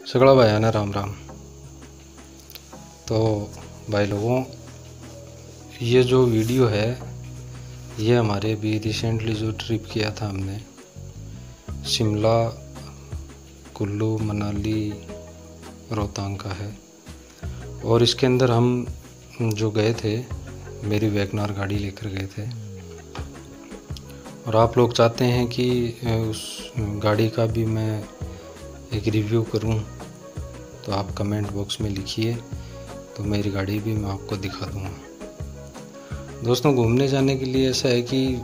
सगड़ा भाई आना राम राम। तो भाई लोगों, ये जो वीडियो है ये हमारे अभी रिसेंटली जो ट्रिप किया था हमने, शिमला, कुल्लू, मनाली, रोहतांग का है। और इसके अंदर हम जो गए थे, मेरी वैगनार गाड़ी लेकर गए थे। और आप लोग चाहते हैं कि उस गाड़ी का भी मैं एक रिव्यू करूं, तो आप कमेंट बॉक्स में लिखिए, तो मेरी गाड़ी भी मैं आपको दिखा दूंगा। दोस्तों, घूमने जाने के लिए ऐसा है कि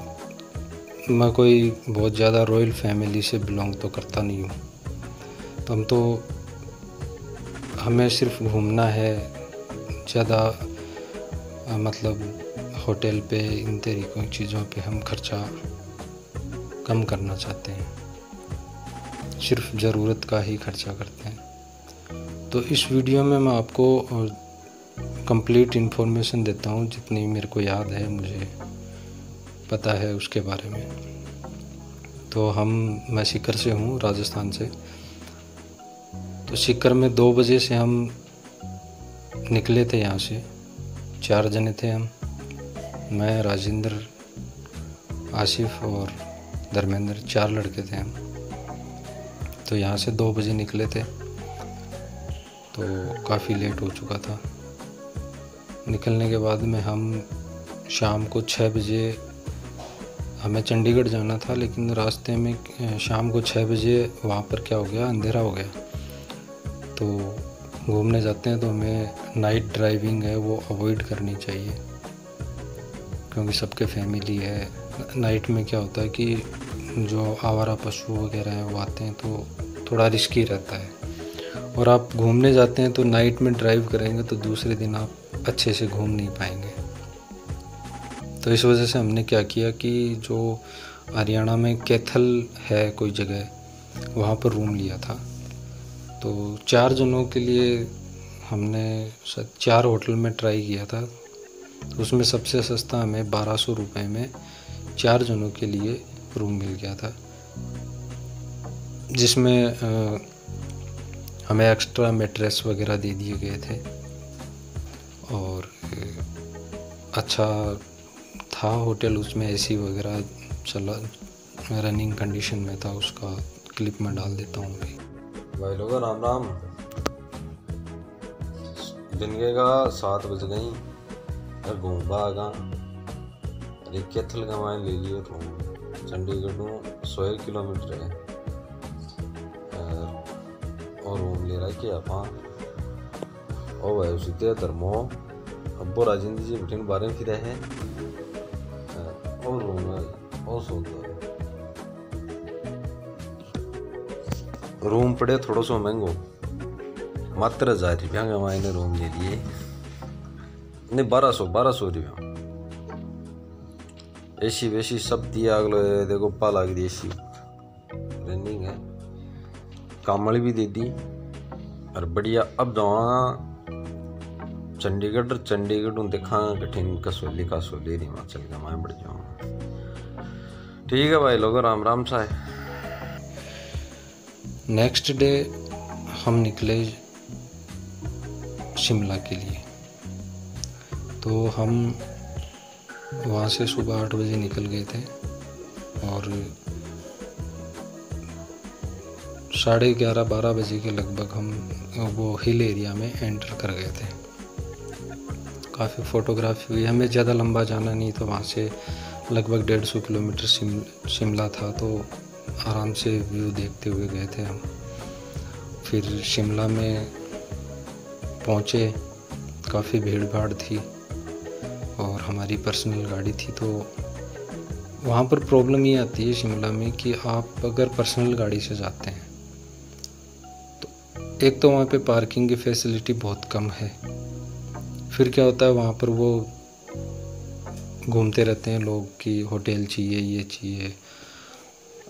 मैं कोई बहुत ज़्यादा रॉयल फैमिली से बिलोंग तो करता नहीं हूँ, तो हमें सिर्फ घूमना है। ज़्यादा मतलब होटल पे, इन तरीक़ों की चीज़ों पे हम खर्चा कम करना चाहते हैं, सिर्फ ज़रूरत का ही खर्चा करते हैं। तो इस वीडियो में मैं आपको कंप्लीट इन्फॉर्मेशन देता हूँ, जितनी मेरे को याद है, मुझे पता है उसके बारे में। तो मैं सीकर से हूँ, राजस्थान से। तो सीकर में 2 बजे से हम निकले थे यहाँ से। 4 जने थे हम, मैं, राजेंद्र, आसिफ और धर्मेंद्र, 4 लड़के थे हम। तो यहाँ से 2 बजे निकले थे, तो काफ़ी लेट हो चुका था। निकलने के बाद में हम शाम को 6 बजे, हमें चंडीगढ़ जाना था, लेकिन रास्ते में शाम को 6 बजे वहाँ पर क्या हो गया, अंधेरा हो गया। तो घूमने जाते हैं तो हमें नाइट ड्राइविंग है वो अवॉइड करनी चाहिए, क्योंकि सबके फैमिली है। नाइट में क्या होता है कि जो आवारा पशु वगैरह हैं वो आते हैं, तो थोड़ा रिस्की रहता है। और आप घूमने जाते हैं तो नाइट में ड्राइव करेंगे तो दूसरे दिन आप अच्छे से घूम नहीं पाएंगे। तो इस वजह से हमने क्या किया कि जो हरियाणा में कैथल है कोई जगह, वहाँ पर रूम लिया था। तो 4 जनों के लिए हमने 4 होटल में ट्राई किया था। तो उसमें सबसे सस्ता हमें 1200 रुपये में 4 जनों के लिए रूम मिल गया था, जिसमें हमें एक्स्ट्रा मैट्रेस वगैरह दे दिए गए थे। और अच्छा था होटल, उसमें एसी वगैरह चला, रनिंग कंडीशन में था। उसका क्लिप में डाल देता हूँ भाई लोगों, राम राम। दिन का 7 बज गई, अरे घूम भागा अरे कैथल गवाए ले लिए रूम। चंडीगढ़ 100 किलोमीटर है और रूम ले रहा है कि आप ओ भाई उसी धर्मो अब्बो राजेंद्र जी बिठिन बारे फिर है और रूम और सोता रूम पड़े थोड़ा सा महंगो, मात्र 1000 रुपया का मैंने रूम ले लिए। नहीं, 1200 रुपया। एसी वेसी सब दिया, अगलो देखो पा लाग दी एसी, रनिंग है, कामल भी दे दी। और बढ़िया। अब जावा चंडीगढ़ देखा कठिन कसोली हिमाचल का मैं बढ़ जाऊँ। ठीक है भाई लोगों, राम राम सा है। नेक्स्ट डे हम निकले शिमला के लिए। तो हम वहाँ से सुबह 8 बजे निकल गए थे और 11:30-12 बजे के लगभग हम वो हिल एरिया में एंटर कर गए थे। काफ़ी फ़ोटोग्राफी हुई। हमें ज़्यादा लंबा जाना नहीं, तो वहाँ से लगभग 150 किलोमीटर शिमला था, तो आराम से व्यू देखते हुए गए थे हम। फिर शिमला में पहुँचे, काफ़ी भीड़ भाड़ थी और हमारी पर्सनल गाड़ी थी। तो वहाँ पर प्रॉब्लम ये आती है शिमला में कि आप अगर पर्सनल गाड़ी से जाते हैं तो एक तो वहाँ पे पार्किंग की फैसिलिटी बहुत कम है। फिर क्या होता है, वहाँ पर वो घूमते रहते हैं लोग कि होटल चाहिए, ये चाहिए,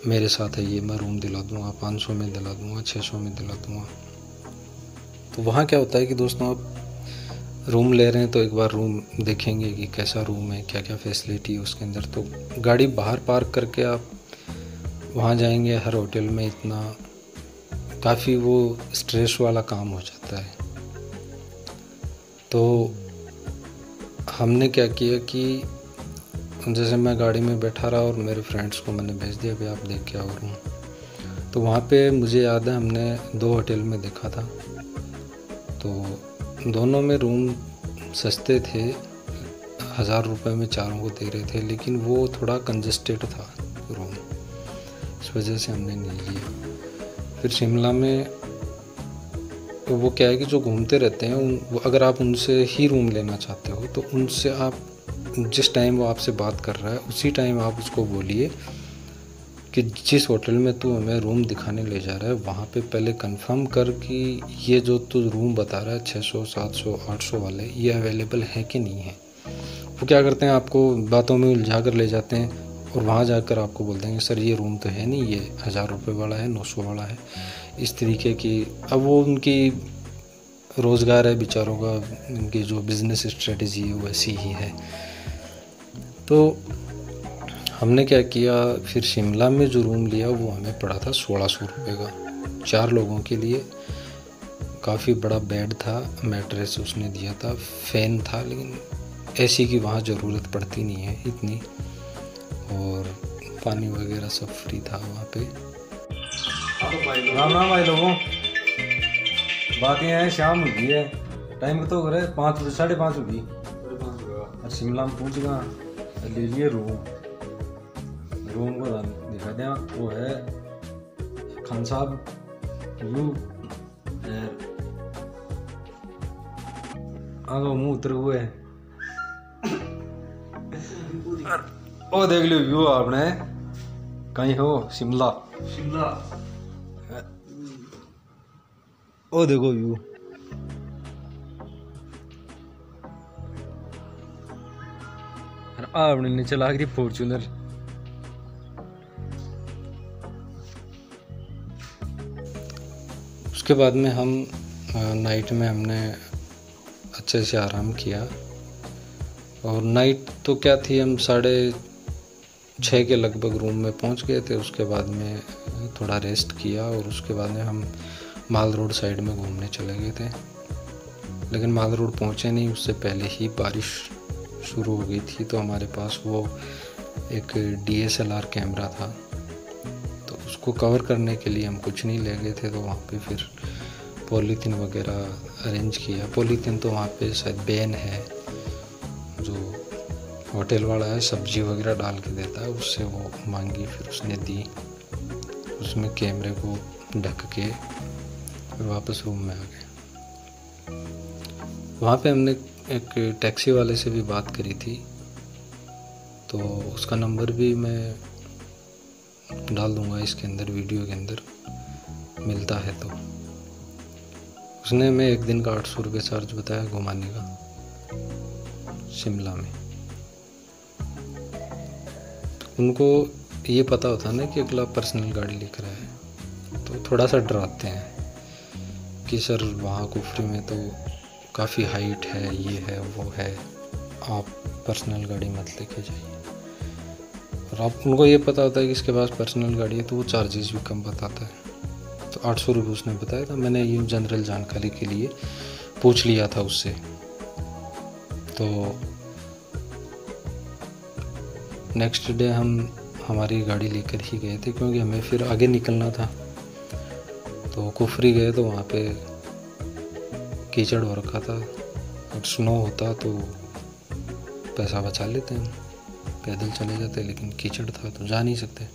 मेरे साथ है ये, मैं रूम दिला दूँगा, 500 में दिला दूँगा, 600 में दिला दूँगा। तो वहाँ क्या होता है कि दोस्तों, आप रूम ले रहे हैं तो एक बार रूम देखेंगे कि कैसा रूम है, क्या क्या फैसिलिटी है उसके अंदर। तो गाड़ी बाहर पार्क करके आप वहाँ जाएंगे, हर होटल में इतना काफ़ी वो स्ट्रेस वाला काम हो जाता है। तो हमने क्या किया कि जैसे मैं गाड़ी में बैठा रहा और मेरे फ्रेंड्स को मैंने भेज दिया भाई आप देख के आओ रूम। तो वहाँ पे मुझे याद है हमने 2 होटल में देखा था। तो दोनों में रूम सस्ते थे, 1000 रुपये में चारों को दे रहे थे, लेकिन वो थोड़ा कंजस्टेड था रूम, इस वजह से हमने नहीं लिया। फिर शिमला में वो क्या है कि जो घूमते रहते हैं अगर आप उनसे ही रूम लेना चाहते हो तो उनसे आप जिस टाइम वो आपसे बात कर रहा है उसी टाइम आप उसको बोलिए कि जिस होटल में तू हमें रूम दिखाने ले जा रहा है वहाँ पे पहले कंफर्म कर कि ये जो तू रूम बता रहा है 600, 700, 800 वाले ये अवेलेबल है कि नहीं है। वो क्या करते हैं, आपको बातों में उलझा कर ले जाते हैं और वहाँ जाकर आपको बोल देंगे सर ये रूम तो है नहीं, ये 1000 रुपये वाला है, 900 वाला है, इस तरीके की। अब वो उनकी रोज़गार है बेचारों का, उनकी जो बिज़नेस स्ट्रेटजी है वैसी ही है। तो हमने क्या किया, फिर शिमला में जो रूम लिया वो हमें पड़ा था 1600 रुपये का 4 लोगों के लिए। काफ़ी बड़ा बेड था, मैट्रेस उसने दिया था, फ़ैन था, लेकिन एसी की वहाँ ज़रूरत पड़ती नहीं है इतनी, और पानी वगैरह सब फ्री था वहाँ पे। राम राम भाई लोगों, बात ये है शाम हो गई है, टाइम तो हो रहा है 5 बजे, 5:30 होगी और शिमला में पहुँच गया। ले लिए रूम को दिखा दिया, वो है खान साहब यू आगे मुँह उतर हुए है। ओ देख लो व्यू आपने, कहीं हो शिमला, ओ देखो व्यू। आपने नीचे लाग रही फॉर्च्यूनर। उसके बाद में हम नाइट में हमने अच्छे से आराम किया, और नाइट तो क्या थी, हम 6:30 के लगभग रूम में पहुंच गए थे। उसके बाद में थोड़ा रेस्ट किया और उसके बाद में हम माल रोड साइड में घूमने चले गए थे। लेकिन माल रोड पहुंचे नहीं, उससे पहले ही बारिश शुरू हो गई थी। तो हमारे पास वो एक DSLR कैमरा था, तो उसको कवर करने के लिए हम कुछ नहीं ले गए थे। तो वहाँ पे फिर पॉलीथीन वगैरह अरेंज किया। पॉलीथीन तो वहाँ पे शायद बैन है, जो होटल वाला है सब्जी वगैरह डाल के देता है, उससे वो मांगी, फिर उसने दी। उसमें कैमरे को ढक के फिर वापस रूम में आ गए। वहाँ पे हमने एक टैक्सी वाले से भी बात करी थी, तो उसका नंबर भी मैं डाल दूँगा इसके अंदर, वीडियो के अंदर, मिलता है तो। उसने हमें एक दिन का 800 रुपये चार्ज बताया घुमाने का शिमला में। उनको ये पता होता ना कि अगला पर्सनल गाड़ी लेकर आए, तो थोड़ा सा डराते हैं कि सर वहाँ कुफरी में तो काफ़ी हाइट है, ये है वो है, आप पर्सनल गाड़ी मत लेके जाइए। और आप उनको ये पता होता है कि इसके पास पर्सनल गाड़ी है, तो वो चार्जेस भी कम बताता है। तो 800 रुपये उसने बताया था। मैंने ये जनरल जानकारी के लिए पूछ लिया था उससे। तो नेक्स्ट डे हम हमारी गाड़ी लेकर ही गए थे, क्योंकि हमें फिर आगे निकलना था। तो कुफरी गए तो वहाँ पे कीचड़ हो रखा था, और स्नो होता तो पैसा बचा लेते हैं, पैदल चले जाते, लेकिन कीचड़ था तो जा नहीं सकते।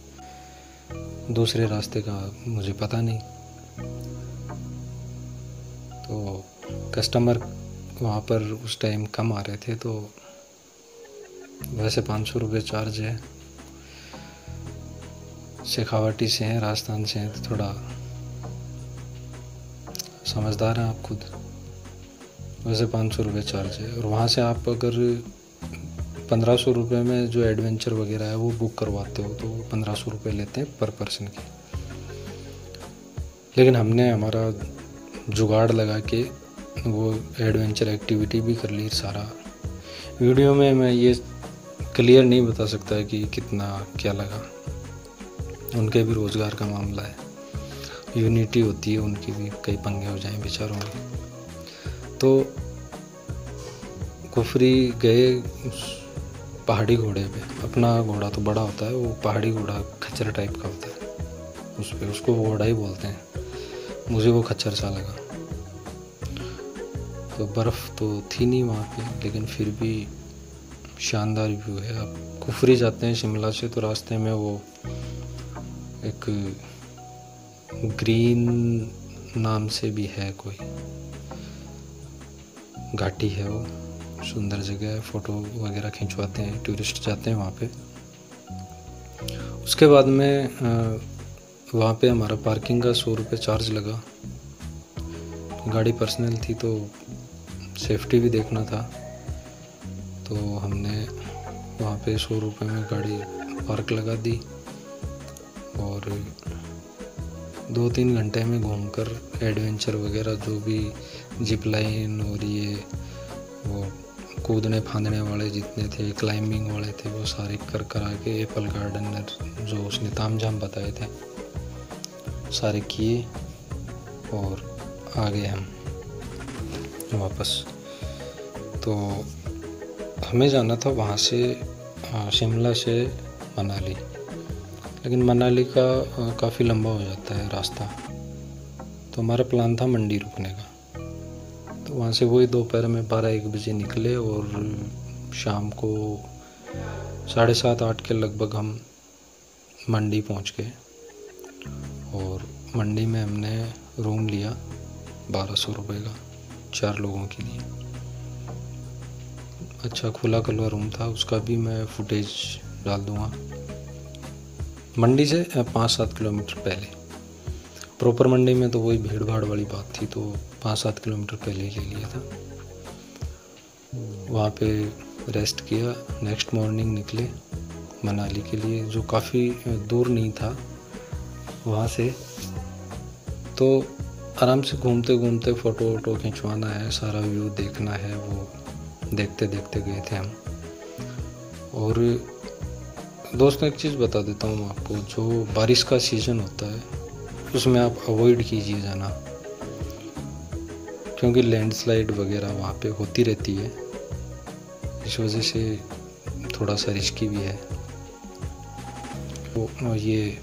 दूसरे रास्ते का मुझे पता नहीं। तो कस्टमर वहाँ पर उस टाइम कम आ रहे थे, तो वैसे 500 रुपये चार्ज है। शेखावाटी से हैं, राजस्थान से हैं, तो थोड़ा समझदार हैं आप खुद। वैसे 500 रुपये चार्ज है। और वहाँ से आप अगर 1500 रुपये में जो एडवेंचर वगैरह है वो बुक करवाते हो तो 1500 रुपये लेते हैं पर पर्सन के। लेकिन हमने हमारा जुगाड़ लगा के वो एडवेंचर एक्टिविटी भी कर ली सारा। वीडियो में मैं ये क्लियर नहीं बता सकता कि कितना क्या लगा, उनके भी रोज़गार का मामला है। यूनिटी होती है उनकी भी कई पंगे हो जाएं बेचारों के। तो कुफरी गए उस पहाड़ी घोड़े पे। अपना घोड़ा तो बड़ा होता है, वो पहाड़ी घोड़ा खच्चर टाइप का होता है, उस पे उसको घोड़ा ही बोलते हैं। मुझे वो खच्चर सा लगा। तो बर्फ़ तो थी नहीं वहाँ पे, लेकिन फिर भी शानदार व्यू है। आप कुफरी जाते हैं शिमला से तो रास्ते में वो एक ग्रीन नाम से भी है कोई घाटी है, वो सुंदर जगह है, फ़ोटो वगैरह खिंचवाते हैं, टूरिस्ट जाते हैं वहाँ पे। उसके बाद में वहाँ पे हमारा पार्किंग का 100 रुपये चार्ज लगा। गाड़ी पर्सनल थी तो सेफ्टी भी देखना था, तो हमने वहाँ पे 100 रुपये में गाड़ी पार्क लगा दी और 2-3 घंटे में घूमकर एडवेंचर वगैरह जो भी जिप लाइन और ये वो कूदने फांदने वाले जितने थे, क्लाइंबिंग वाले थे, वो सारे कर आके एप्पल गार्डन जो उसने तामझाम बताए थे सारे किए और आ गए हम वापस। तो हमें जाना था वहाँ से शिमला से मनाली, लेकिन मनाली का काफ़ी लंबा हो जाता है रास्ता। तो हमारा प्लान था मंडी रुकने का। तो वहाँ से वही दोपहर में 12-1 बजे निकले और शाम को 7:30-8 के लगभग हम मंडी पहुँच गए। और मंडी में हमने रूम लिया 1200 रुपये का 4 लोगों के लिए। अच्छा खुला खुला रूम था, उसका भी मैं फुटेज डाल दूँगा। मंडी से 5-7 किलोमीटर पहले, प्रॉपर मंडी में तो वही भीड़ भाड़ वाली बात थी, तो 5-7 किलोमीटर पहले ले लिया था। वहाँ पे रेस्ट किया। नेक्स्ट मॉर्निंग निकले मनाली के लिए, जो काफ़ी दूर नहीं था वहाँ से। तो आराम से घूमते घूमते फ़ोटो वोटो खिंचवाना है, सारा व्यू देखना है, वो देखते देखते गए थे हम। और दोस्तों एक चीज़ बता देता हूँ आपको, जो बारिश का सीज़न होता है उसमें आप अवॉइड कीजिए जाना, क्योंकि लैंडस्लाइड वगैरह वहाँ पे होती रहती है। इस वजह से थोड़ा सा रिस्की भी है। तो ये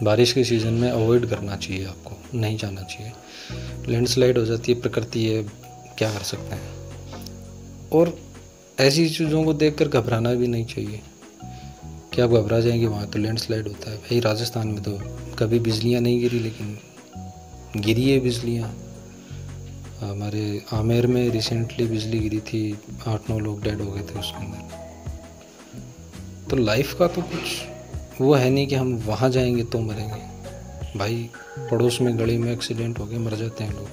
बारिश के सीज़न में अवॉइड करना चाहिए, आपको नहीं जाना चाहिए। लैंडस्लाइड हो जाती है, प्रकृति है, क्या कर सकते हैं। और ऐसी चीज़ों को देखकर घबराना भी नहीं चाहिए कि आप घबरा जाएंगे वहाँ तो लैंडस्लाइड होता है। भाई राजस्थान में तो कभी बिजलियाँ नहीं गिरी, लेकिन गिरी है बिजलियाँ। हमारे आमेर में रिसेंटली बिजली गिरी थी, 8-9 लोग डेड हो गए थे उसके अंदर। तो लाइफ का तो कुछ वो है नहीं कि हम वहाँ जाएंगे तो मरेंगे। भाई पड़ोस में गली में एक्सीडेंट हो गए, मर जाते हैं लोग।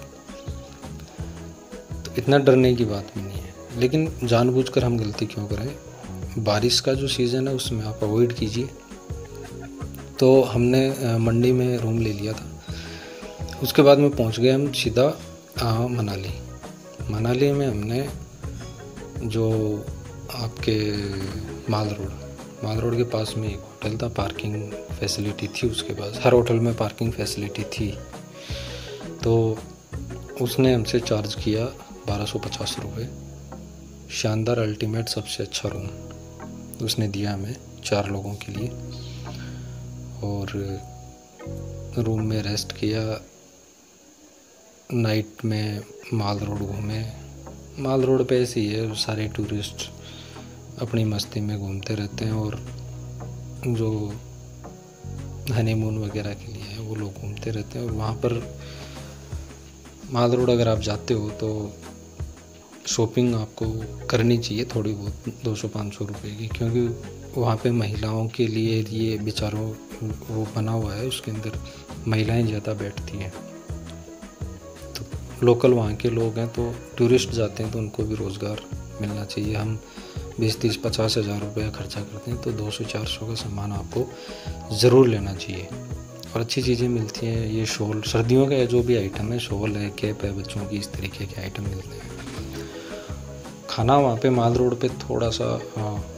तो इतना डरने की बात भी नहीं है, लेकिन जानबूझकर हम गलती क्यों करें। बारिश का जो सीज़न है उसमें आप अवॉइड कीजिए। तो हमने मंडी में रूम ले लिया था। उसके बाद में पहुंच गए हम सीधा मनाली। मनाली में हमने जो आपके माल रोड के पास में एक होटल था, पार्किंग फैसिलिटी थी उसके पास। हर होटल में पार्किंग फैसिलिटी थी। तो उसने हमसे चार्ज किया 1250 रुपये। शानदार अल्टीमेट सबसे अच्छा रूम उसने दिया हमें 4 लोगों के लिए। और रूम में रेस्ट किया। नाइट में माल रोड घूमे। माल रोड पे ऐसे ही है, सारे टूरिस्ट अपनी मस्ती में घूमते रहते हैं, और जो हनीमून वगैरह के लिए है वो लोग घूमते रहते हैं। और वहाँ पर माल रोड अगर आप जाते हो तो शॉपिंग आपको करनी चाहिए थोड़ी बहुत, 200-500 रुपये की, क्योंकि वहाँ पे महिलाओं के लिए ये बेचारों वो बना हुआ है, उसके अंदर महिलाएं ज़्यादा बैठती हैं। तो लोकल वहाँ के लोग हैं, तो टूरिस्ट जाते हैं तो उनको भी रोज़गार मिलना चाहिए। हम 20-30-50 हज़ार रुपये खर्चा करते हैं, तो 200-400 का सामान आपको ज़रूर लेना चाहिए। और अच्छी चीज़ें मिलती हैं। ये शॉल, सर्दियों का जो भी आइटम है, शॉल है, कैप है बच्चों की, इस तरीके के आइटम मिलते हैं। खाना वहाँ पे माल रोड पे थोड़ा सा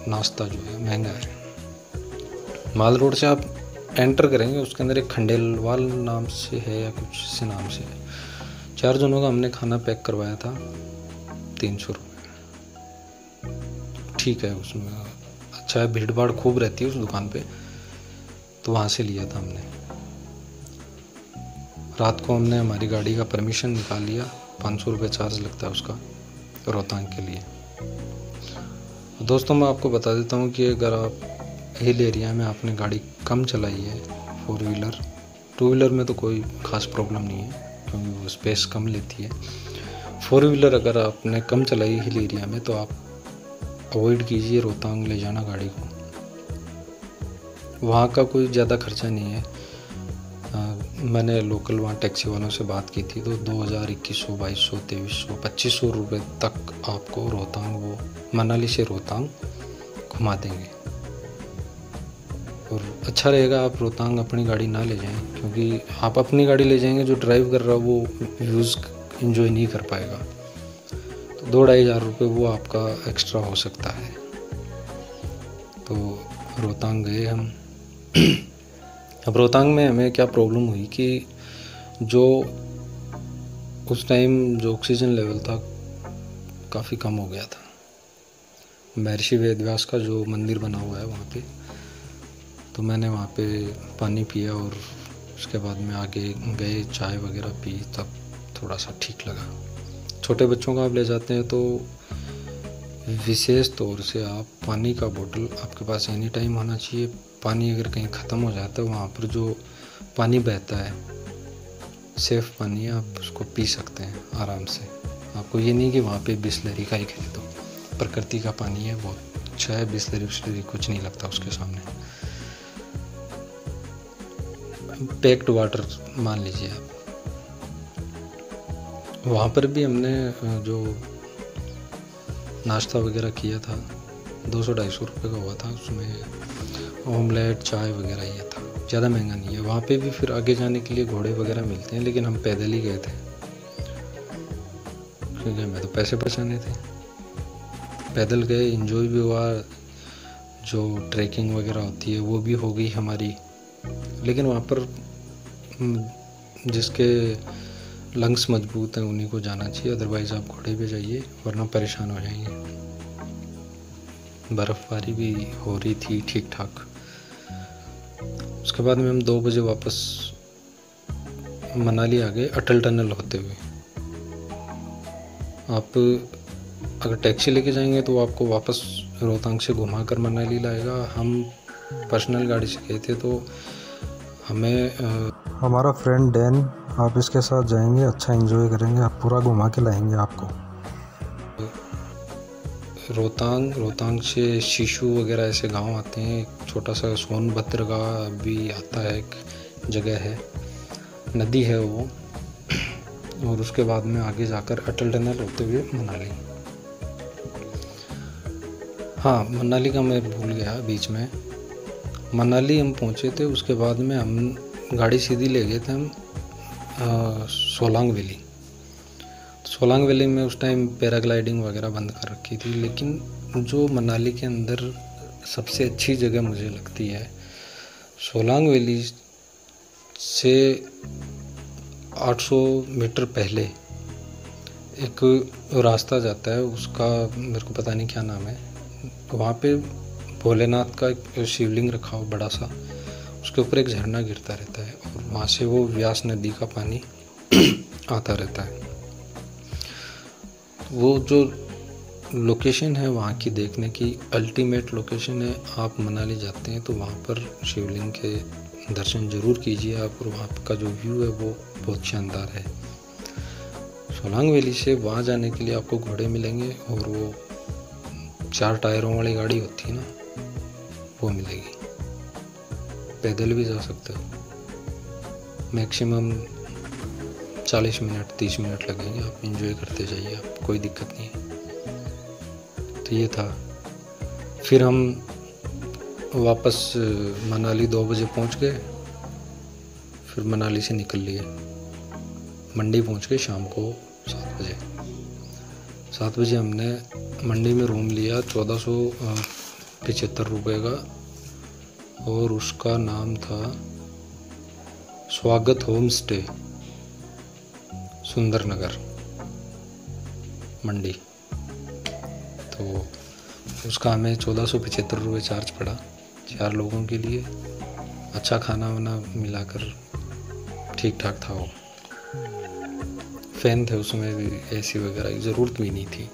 नाश्ता जो है महंगा है। माल रोड से आप एंटर करेंगे उसके अंदर एक खंडेलवाल नाम से है या कुछ इसी नाम से है। 4 जनों का हमने खाना पैक करवाया था, 300 रुपये। ठीक है, उसमें अच्छा है, भीड़ भाड़ खूब रहती है उस दुकान पे, तो वहाँ से लिया था हमने। रात को हमने हमारी गाड़ी का परमिशन निकाल लिया, 500 रुपये चार्ज लगता है उसका रोहतांग के लिए। दोस्तों मैं आपको बता देता हूँ कि अगर आप हिल एरिया में आपने गाड़ी कम चलाई है, 4 व्हीलर, 2 व्हीलर में तो कोई ख़ास प्रॉब्लम नहीं है क्योंकि वो स्पेस कम लेती है। 4 व्हीलर अगर आपने कम चलाई हिल एरिया में तो आप अवॉइड कीजिए रोहतांग ले जाना गाड़ी को। वहाँ का कोई ज़्यादा खर्चा नहीं है। मैंने लोकल वहाँ टैक्सी वालों से बात की थी तो 2000, 2100, 2200, 2300, 2500 रुपये तक आपको रोहतांग, वो मनाली से रोहतांग घुमा देंगे। और अच्छा रहेगा आप रोहतांग अपनी गाड़ी ना ले जाएं, क्योंकि आप अपनी गाड़ी ले जाएंगे, जो ड्राइव कर रहा है वो व्यूज़ इन्जॉय नहीं कर पाएगा। तो 2-2,500 रुपये वो आपका एक्स्ट्रा हो सकता है। तो रोहतांग गए हम। अब रोहतांग में हमें क्या प्रॉब्लम हुई कि जो उस टाइम जो ऑक्सीजन लेवल था काफ़ी कम हो गया था। महर्षि वेदव्यास का जो मंदिर बना हुआ है वहाँ पे, तो मैंने वहाँ पे पानी पिया और उसके बाद में आगे गए, चाय वगैरह पी, तब थोड़ा सा ठीक लगा। छोटे बच्चों का आप ले जाते हैं तो विशेष तौर से आप पानी का बोतल आपके पास एनी टाइम होना चाहिए। पानी अगर कहीं ख़त्म हो जाता है, वहाँ पर जो पानी बहता है सेफ़ पानी है, आप उसको पी सकते हैं आराम से। आपको ये नहीं कि वहाँ पे बिस्लरी का ही खरीदो, प्रकृति का पानी है, बहुत अच्छा है। बिस्लरी कुछ नहीं लगता उसके सामने। पैक्ड वाटर मान लीजिए आप। वहाँ पर भी हमने जो नाश्ता वगैरह किया था 200-250 रुपये का हुआ था। उसमें ऑमलेट, चाय वगैरह ये था, ज़्यादा महंगा नहीं है। वहाँ पे भी फिर आगे जाने के लिए घोड़े वगैरह मिलते हैं, लेकिन हम पैदल ही गए थे क्योंकि हमें तो पैसे बचाने थे। पैदल गए, एंजॉय भी हुआ, जो ट्रैकिंग वगैरह होती है वो भी हो गई हमारी। लेकिन वहाँ पर जिसके लंग्स मजबूत हैं उन्हीं को जाना चाहिए, अदरवाइज़ आप घोड़े पे जाइए वरना परेशान हो जाएंगे। बर्फ़बारी भी हो रही थी ठीक ठाक। उसके बाद में हम 2 बजे वापस मनाली आ गए, अटल टनल होते हुए। आप अगर टैक्सी लेके जाएंगे तो आपको वापस रोहतांग से घुमा कर मनाली लाएगा। हम पर्सनल गाड़ी से गए थे तो हमें हमारा फ्रेंड डैन, आप इसके साथ जाएंगे, अच्छा एंजॉय करेंगे, आप पूरा घुमा के लाएंगे आपको। रोहतांग से शीशु वगैरह ऐसे गांव आते हैं। एक छोटा सा सोनभद्र का भी आता है, एक जगह है, नदी है वो। और उसके बाद में आगे जाकर अटल टनल होते हुए मनाली। हाँ, मनाली का मैं भूल गया बीच में। मनाली हम पहुँचे थे, उसके बाद में हम गाड़ी सीधी ले गए थे हम सोलांग वैली। सोलांग वैली में उस टाइम पैराग्लाइडिंग वगैरह बंद कर रखी थी। लेकिन जो मनाली के अंदर सबसे अच्छी जगह मुझे लगती है, सोलांग वैली से 800 मीटर पहले एक रास्ता जाता है, उसका मेरे को पता नहीं क्या नाम है। वहाँ पे भोलेनाथ का एक शिवलिंग रखा हो बड़ा सा, उसके ऊपर एक झरना गिरता रहता है और वहाँ से वो व्यास नदी का पानी आता रहता है। वो जो लोकेशन है वहाँ की देखने की अल्टीमेट लोकेशन है। आप मनाली जाते हैं तो वहाँ पर शिवलिंग के दर्शन ज़रूर कीजिए आप, और वहाँ का जो व्यू है वो बहुत शानदार है। सोलांग वैली से वहाँ जाने के लिए आपको घोड़े मिलेंगे और वो 4 टायरों वाली गाड़ी होती है ना, वो मिलेगी। पैदल भी जा सकते हो, मैक्सिमम 40 मिनट 30 मिनट लगेंगे। आप एंजॉय करते जाइए, आप कोई दिक्कत नहीं है। तो ये था। फिर हम वापस मनाली 2 बजे पहुंच गए। फिर मनाली से निकल लिए, मंडी पहुंच गए शाम को 7 बजे। 7 बजे हमने मंडी में रूम लिया 1475 रुपये का और उसका नाम था स्वागत होम स्टे, सुंदरनगर मंडी। तो उसका हमें 1475 रुपये चार्ज पड़ा 4 लोगों के लिए। अच्छा खाना वाना मिलाकर ठीक ठाक था वो। फ़ैन थे उसमें भी, एसी वगैरह की ज़रूरत भी नहीं थी,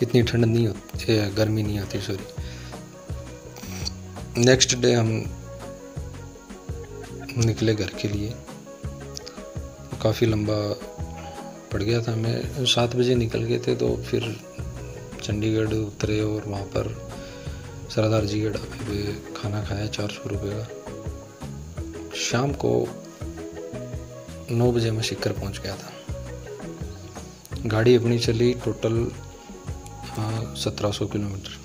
इतनी ठंड नहीं होती, गर्मी नहीं होती, सॉरी। नेक्स्ट डे हम निकले घर के लिए। काफ़ी लंबा पड़ गया था, हमें 7 बजे निकल गए थे। तो फिर चंडीगढ़ उतरे और वहाँ पर सरदार जी के ढाबे पे खाना खाया 400 रुपये का। शाम को 9 बजे मैं सीकर पहुँच गया था। गाड़ी अपनी चली टोटल 1700 किलोमीटर।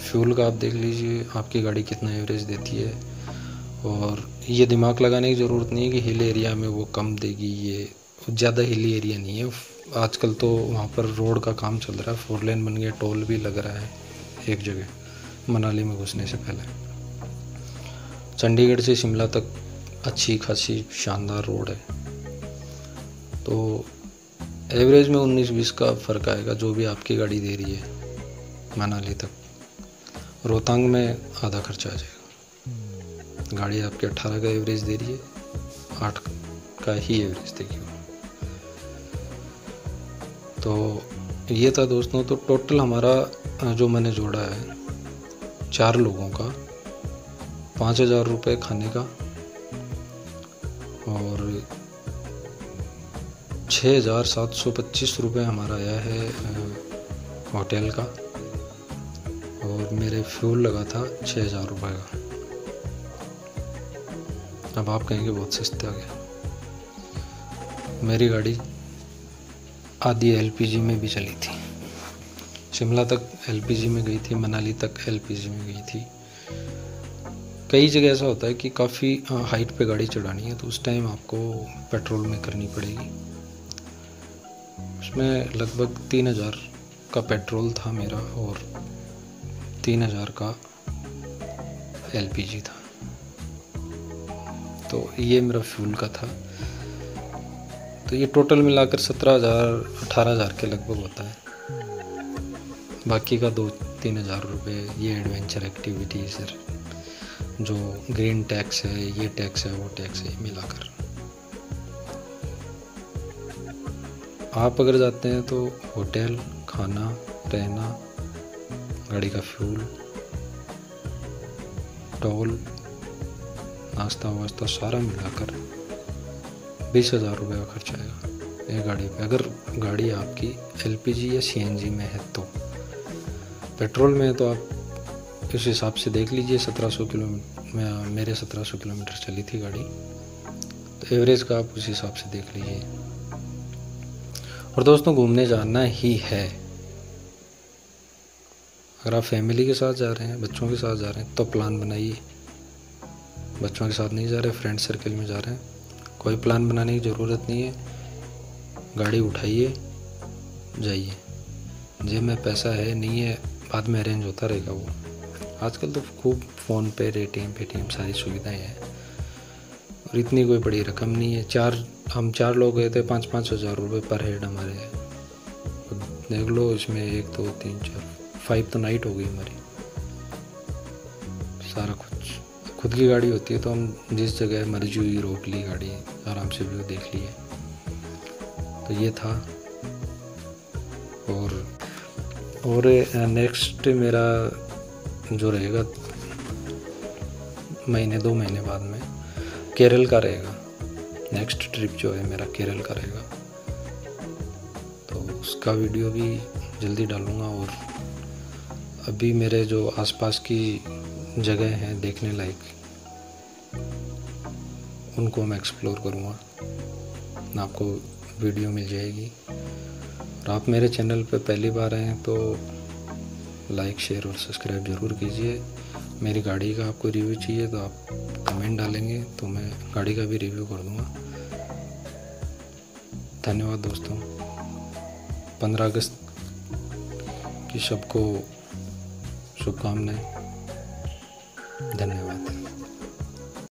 फ्यूल का आप देख लीजिए आपकी गाड़ी कितना एवरेज देती है। और ये दिमाग लगाने की ज़रूरत नहीं है कि हिल एरिया में वो कम देगी, ये ज़्यादा हिली एरिया नहीं है। आजकल तो वहाँ पर रोड का काम चल रहा है, 4 लेन बन गया, टोल भी लग रहा है एक जगह मनाली में घुसने से पहले। चंडीगढ़ से शिमला तक अच्छी खासी शानदार रोड है। तो एवरेज में 19-20 का फ़र्क आएगा जो भी आपकी गाड़ी दे रही है मनाली तक। रोहतांग में आधा खर्चा आ जाएगा। गाड़ी आपके 18 का एवरेज दे रही है, 8 का ही एवरेज देगी। तो ये था दोस्तों। तो टोटल हमारा जो मैंने जोड़ा है 4 लोगों का 5000 रुपये खाने का और 6725 रुपये हमारा आया है होटल का। और मेरे फ्यूल लगा था 6000 रुपये का। अब आप कहेंगे बहुत सस्ते आ गया। मेरी गाड़ी आधी एलपीजी में भी चली थी। शिमला तक एलपीजी में गई थी, मनाली तक एलपीजी में गई थी। कई जगह ऐसा होता है कि काफ़ी हाइट पे गाड़ी चढ़ानी है तो उस टाइम आपको पेट्रोल में करनी पड़ेगी। उसमें लगभग 3000 का पेट्रोल था मेरा और 3000 का एलपीजी था। तो ये मेरा फ्यूल का था। तो ये टोटल मिलाकर 17,000-18,000 के लगभग होता है। बाकी का 2-3 हज़ार रुपये ये एडवेंचर एक्टिविटीज़, जो ग्रीन टैक्स है, ये टैक्स है, वो टैक्स है, मिलाकर। आप अगर जाते हैं तो होटल, खाना, रहना, गाड़ी का फ्यूल, टोल, नाश्ता वास्ता सारा मिलाकर 20,000 रुपये का खर्च आएगा एक गाड़ी पे। अगर गाड़ी आपकी एलपीजी या सीएनजी में है तो। पेट्रोल में है तो आप उस हिसाब से देख लीजिए। 1700 किलोमीटर मेरे 1700 किलोमीटर चली थी गाड़ी, तो एवरेज का आप उस हिसाब से देख लीजिए। और दोस्तों घूमने जाना ही है। अगर आप फैमिली के साथ जा रहे हैं, बच्चों के साथ जा रहे हैं तो प्लान बनाइए। बच्चों के साथ नहीं जा रहे, फ्रेंड सर्कल में जा रहे हैं, कोई प्लान बनाने की ज़रूरत नहीं है। गाड़ी उठाइए, जाइए। जेब में पैसा है नहीं है बाद में अरेंज होता रहेगा वो। आजकल तो खूब फ़ोन पे, पेटीएम सारी सुविधाएं हैं और इतनी कोई बड़ी रकम नहीं है। हम 4 लोग गए थे, 5-5 हज़ार रुपये पर हेड हमारे। देख लो इसमें 1 2 3 4 5 तो नाइट हो गई हमारी। सारा कुछ खुद की गाड़ी होती है तो हम जिस जगह मर्जी हुई रोक ली गाड़ी, आराम से व्यू देख लिए। तो ये था। और नेक्स्ट मेरा जो रहेगा 1-2 महीने बाद में केरल का रहेगा। नेक्स्ट ट्रिप जो है मेरा केरल का रहेगा, तो उसका वीडियो भी जल्दी डालूँगा। और अभी मेरे जो आसपास की जगह हैं देखने लायक, उनको मैं एक्सप्लोर करूँगा, आपको वीडियो मिल जाएगी। और आप मेरे चैनल पे पहली बार आए हैं तो लाइक, शेयर और सब्सक्राइब ज़रूर कीजिए। मेरी गाड़ी का आपको रिव्यू चाहिए तो आप कमेंट डालेंगे तो मैं गाड़ी का भी रिव्यू कर दूँगा। धन्यवाद दोस्तों। 15 अगस्त की सबको शुभकामनाएं। धन्यवाद।